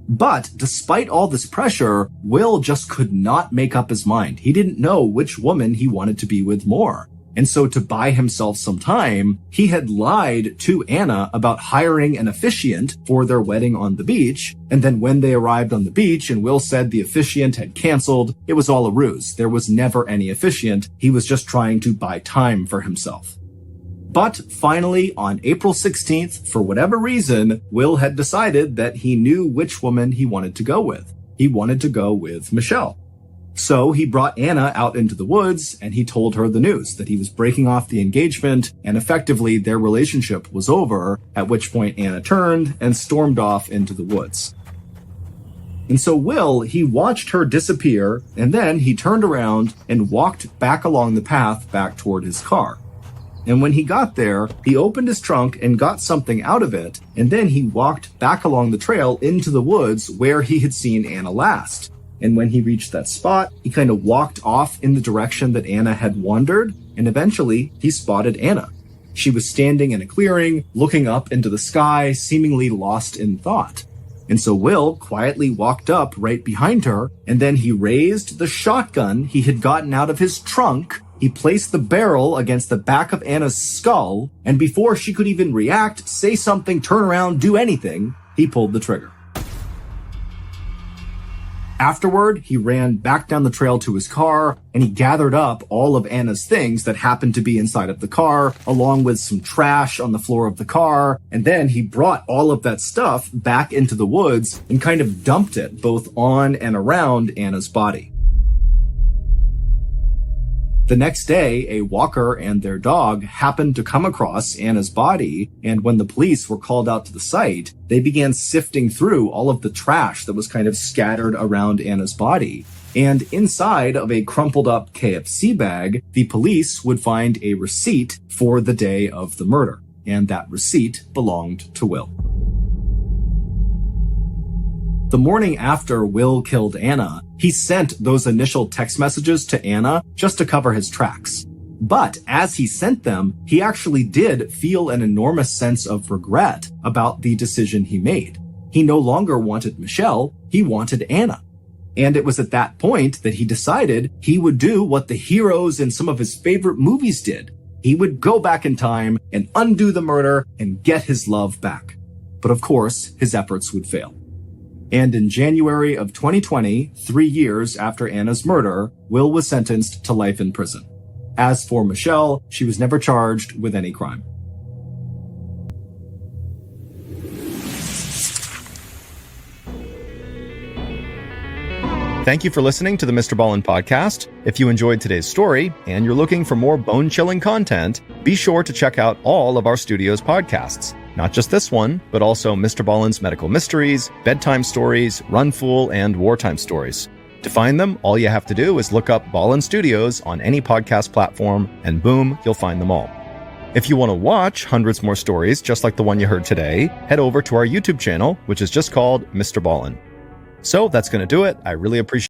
But despite all this pressure, Will just could not make up his mind. He didn't know which woman he wanted to be with more. And so to buy himself some time, he had lied to Anna about hiring an officiant for their wedding on the beach. And then when they arrived on the beach and Will said the officiant had canceled, it was all a ruse. There was never any officiant. He was just trying to buy time for himself. But finally, on April 16th, for whatever reason, Will had decided that he knew which woman he wanted to go with. He wanted to go with Michelle. So he brought Anna out into the woods and he told her the news that he was breaking off the engagement and effectively their relationship was over, at which point Anna turned and stormed off into the woods. And so Will, he watched her disappear and then he turned around and walked back along the path back toward his car. And when he got there, he opened his trunk and got something out of it, and then he walked back along the trail into the woods where he had seen Anna last. And when he reached that spot, he kind of walked off in the direction that Anna had wandered, and eventually he spotted Anna. She was standing in a clearing, looking up into the sky, seemingly lost in thought. And so Will quietly walked up right behind her, and then he raised the shotgun he had gotten out of his trunk. He placed the barrel against the back of Anna's skull, and before she could even react, say something, turn around, do anything, he pulled the trigger. Afterward, he ran back down the trail to his car, and he gathered up all of Anna's things that happened to be inside of the car, along with some trash on the floor of the car, and then he brought all of that stuff back into the woods and kind of dumped it both on and around Anna's body. The next day, a walker and their dog happened to come across Anna's body, and when the police were called out to the site, they began sifting through all of the trash that was kind of scattered around Anna's body. And inside of a crumpled up KFC bag, the police would find a receipt for the day of the murder, and that receipt belonged to Will. The morning after Will killed Anna, he sent those initial text messages to Anna just to cover his tracks. But as he sent them, he actually did feel an enormous sense of regret about the decision he made. He no longer wanted Michelle, he wanted Anna. And it was at that point that he decided he would do what the heroes in some of his favorite movies did. He would go back in time and undo the murder and get his love back. But of course, his efforts would fail. And in January of 2020, 3 years after Anna's murder, Will was sentenced to life in prison. As for Michelle, she was never charged with any crime. Thank you for listening to the MrBallen podcast. If you enjoyed today's story and you're looking for more bone-chilling content, be sure to check out all of our studio's podcasts. Not just this one, but also MrBallen's Medical Mysteries, Bedtime Stories, Run Fool, and Wartime Stories. To find them, all you have to do is look up Ballen Studios on any podcast platform, and boom, you'll find them all. If you want to watch hundreds more stories just like the one you heard today, head over to our YouTube channel, which is just called MrBallen. So that's going to do it. I really appreciate